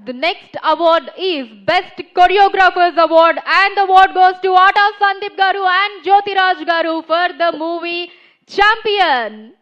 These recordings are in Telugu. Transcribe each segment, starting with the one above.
The next award is Best Choreographers Award, and the award goes to Ata Sandeep Garu and Jyotiraj Garu for the movie Champion.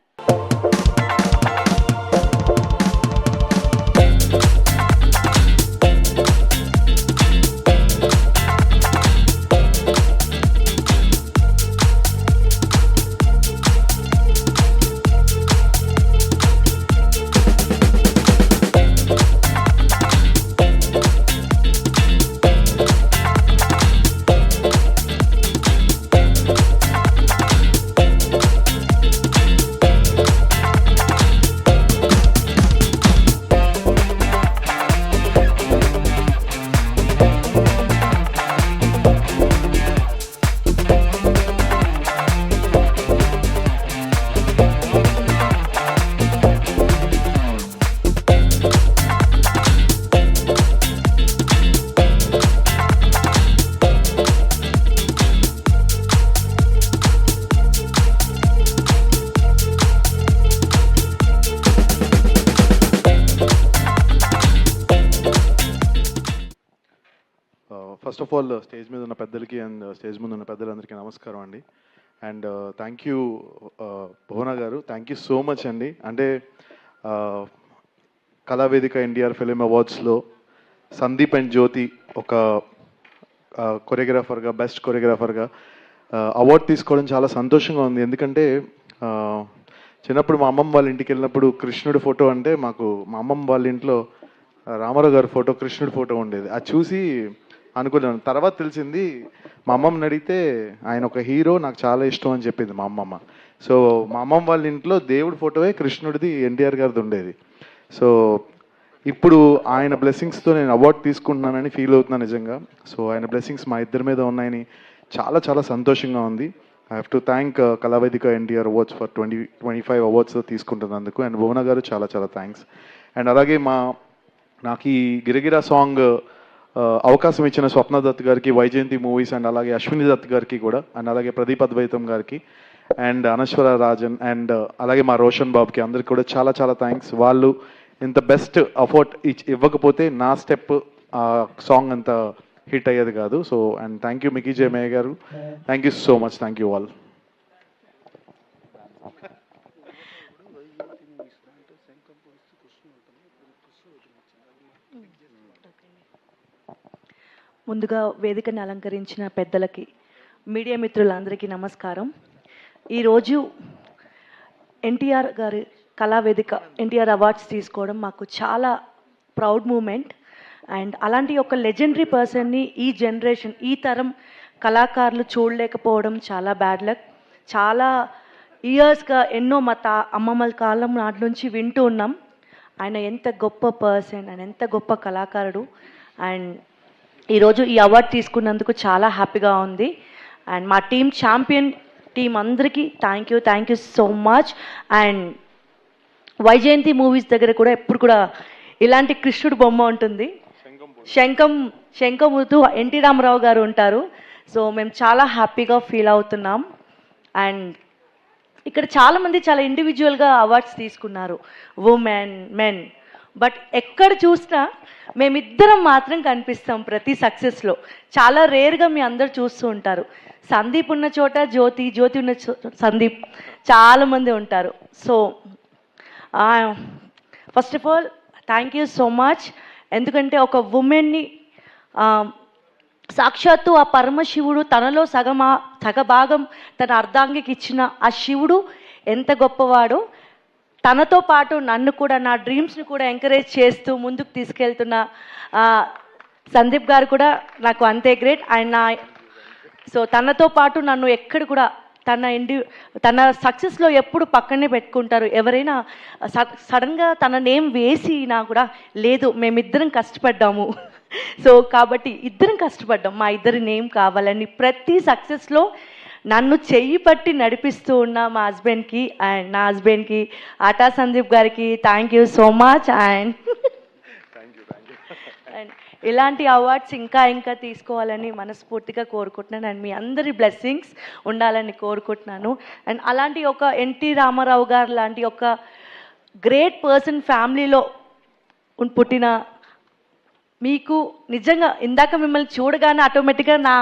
First of all stage మీద ఉన్న పెద్దలకి అండ్ స్టేజ్ ముందు ఉన్న పెద్దలందరికీ నమస్కారం అండి. అండ్ థ్యాంక్ యూ భువన గారు, థ్యాంక్ యూ సో మచ్ అండి. అంటే కళావేదిక ఎన్టీఆర్ ఫిలిం అవార్డ్స్లో సందీప్ అండ్ జ్యోతి ఒక కొరియోగ్రాఫర్గా, బెస్ట్ కొరియోగ్రాఫర్గా అవార్డు తీసుకోవడం చాలా సంతోషంగా ఉంది. ఎందుకంటే చిన్నప్పుడు మా అమ్మమ్మ వాళ్ళ ఇంటికి వెళ్ళినప్పుడు కృష్ణుడి ఫోటో అంటే మాకు మా అమ్మమ్మ వాళ్ళ ఇంట్లో రామారావు గారి ఫోటో, కృష్ణుడి ఫోటో ఉండేది. అది చూసి అనుకున్నాను. తర్వాత తెలిసింది మా అమ్మమ్మని అడిగితే ఆయన ఒక హీరో, నాకు చాలా ఇష్టం అని చెప్పింది మా అమ్మమ్మ. సో మా అమ్మమ్మ వాళ్ళ ఇంట్లో దేవుడి ఫోటోయే కృష్ణుడిది, ఎన్టీఆర్ గారిది ఉండేది. సో ఇప్పుడు ఆయన బ్లెస్సింగ్స్తో నేను అవార్డు తీసుకుంటున్నానని ఫీల్ అవుతున్నాను నిజంగా. సో ఆయన బ్లెస్సింగ్స్ మా ఇద్దరి మీద ఉన్నాయని చాలా చాలా సంతోషంగా ఉంది. I have to thank Kalavedika NTR awards for 25 awards తీసుకుంటున్నందుకు. అండ్ భువన గారు చాలా చాలా థ్యాంక్స్. అండ్ అలాగే నాకు ఈ గిరగిరా సాంగ్ అవకాశం ఇచ్చిన స్వప్న దత్ గారికి, వైజయంతి మూవీస్ అండ్ అలాగే అశ్విని దత్ గారికి కూడా, అండ్ అలాగే ప్రదీప్ అద్వైతం గారికి అండ్ అనశ్వర రాజన్ అండ్ అలాగే మా రోషన్ బాబుకి అందరికి కూడా చాలా చాలా థ్యాంక్స్. వాళ్ళు ఇంత బెస్ట్ అఫోర్ట్ ఇవ్వకపోతే నా స్టెప్ సాంగ్ అంత హిట్ అయ్యేది కాదు. So and thank you Mickey J Meyer garu, thank you so much, thank you all. ముందుగా వేదికను అలంకరించిన పెద్దలకి, మీడియా మిత్రులందరికీ నమస్కారం. ఈరోజు ఎన్టీఆర్ గారి కళావేదిక ఎన్టీఆర్ అవార్డ్స్ తీసుకోవడం మాకు చాలా ప్రౌడ్ మూమెంట్. అండ్ అలాంటి ఒక లెజెండరీ పర్సన్ని ఈ జనరేషన్, ఈ తరం కళాకారులు చూడలేకపోవడం చాలా బ్యాడ్ లక్. చాలా ఇయర్స్గా ఎన్నో అమ్మమ్మల కాలం నాటి నుంచి వింటూ ఉన్నాం ఆయన ఎంత గొప్ప పర్సన్, ఆయన ఎంత గొప్ప కళాకారుడు. అండ్ ఈరోజు ఈ అవార్డు తీసుకున్నందుకు చాలా హ్యాపీగా ఉంది. అండ్ మా ఛాంపియన్ టీం అందరికీ thank you so much. And Vyjayanthi movies దగ్గర కూడా ఎప్పుడు కూడా ఇలాంటి కృష్ణుడు బొమ్మ ఉంటుంది, శంఖముతూ ఎన్టీ రామారావు గారు ఉంటారు. సో మేము చాలా హ్యాపీగా ఫీల్ అవుతున్నాం. అండ్ ఇక్కడ చాలామంది చాలా ఇండివిజువల్గా అవార్డ్స్ తీసుకున్నారు, ఉమెన్, మెన్. బట్ ఎక్కడ చూసినా మేమిద్దరం మాత్రం కనిపిస్తాం ప్రతి సక్సెస్లో. చాలా రేర్గా మీ అందరు చూస్తూ ఉంటారు. సందీప్ ఉన్న చోట జ్యోతి, జ్యోతి ఉన్న సందీప్, చాలామంది ఉంటారు. So first of all thank you so much. ఎందుకంటే ఒక ఉమెన్ని సాక్షాత్తు ఆ పరమశివుడు తనలో సగభాగం తన అర్ధాంగికి ఇచ్చిన ఆ శివుడు ఎంత గొప్పవాడో, తనతో పాటు నన్ను కూడా, నా డ్రీమ్స్ని కూడా ఎంకరేజ్ చేస్తూ ముందుకు తీసుకెళ్తున్న సందీప్ గారు కూడా నాకు అంతే గ్రేట్. ఆయన సో తనతో పాటు నన్ను ఎక్కడ కూడా తన సక్సెస్లో ఎప్పుడు పక్కనే పెట్టుకుంటారు. ఎవరైనా సడన్గా తన నేమ్ వేసినా కూడా లేదు, మేమిద్దరం కష్టపడ్డాము. సో కాబట్టి ఇద్దరం కష్టపడ్డాం, మా ఇద్దరి నేమ్ కావాలని. ప్రతి సక్సెస్లో నన్ను చెయ్యి పట్టి నడిపిస్తూ ఉన్న మా హస్బెండ్కి అండ్ నా హస్బెండ్కి, ఆటా సందీప్ గారికి thank you so much. And ఇలాంటి అవార్డ్స్ ఇంకా ఇంకా తీసుకోవాలని మనస్ఫూర్తిగా కోరుకుంటున్నాను. అండ్ మీ అందరి బ్లెస్సింగ్స్ ఉండాలని కోరుకుంటున్నాను. అండ్ అలాంటి ఒక ఎన్టీ రామారావు గారు లాంటి ఒక గ్రేట్ పర్సన్ ఫ్యామిలీలో పుట్టిన మీకు నిజంగా ఇందాక మిమ్మల్ని చూడగానే ఆటోమేటిక్గా నా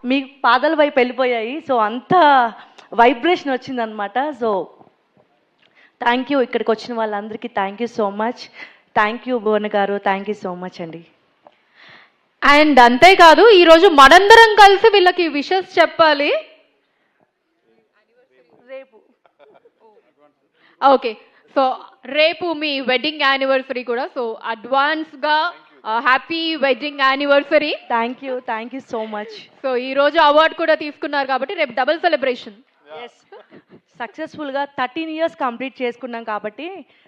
మీ పాదాల వైపు వెళ్ళిపోయాయి. సో అంత వైబ్రేషన్ వచ్చిందనమాట. సో థ్యాంక్ యూ, ఇక్కడికి వచ్చిన వాళ్ళందరికీ thank you so much. Thank you Bhuvan గారు, థ్యాంక్ యూ సో మచ్ అండి. అండ్ అంతేకాదు ఈరోజు మనందరం కలిసి వీళ్ళకి విషెస్ చెప్పాలి. రేపు ఓకే, సో రేపు మీ వెడ్డింగ్ యానివర్సరీ కూడా, సో అడ్వాన్స్గా happy wedding anniversary. Thank you so much. So ఈరోజు అవార్డు కూడా తీసుకున్నారు కాబట్టి రేపు డబుల్ సెలబ్రేషన్. ఎస్, సక్సెస్ఫుల్గా 13 years కంప్లీట్ చేసుకున్నాం కాబట్టి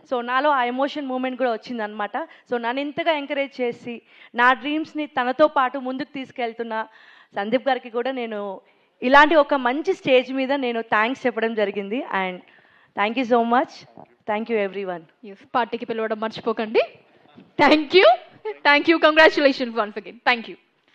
సో నాలో ఆ ఎమోషన్ మూమెంట్ కూడా వచ్చిందనమాట. సో నన్ను ఇంతగా ఎంకరేజ్ చేసి నా డ్రీమ్స్ని తనతో పాటు ముందుకు తీసుకెళ్తున్న సందీప్ గారికి కూడా నేను ఇలాంటి ఒక మంచి స్టేజ్ మీద నేను థ్యాంక్స్ చెప్పడం జరిగింది. And thank you so much. Thank you everyone. పార్టీకి పిలవడం మర్చిపోకండి. Thank you, congratulations once again. Thank you.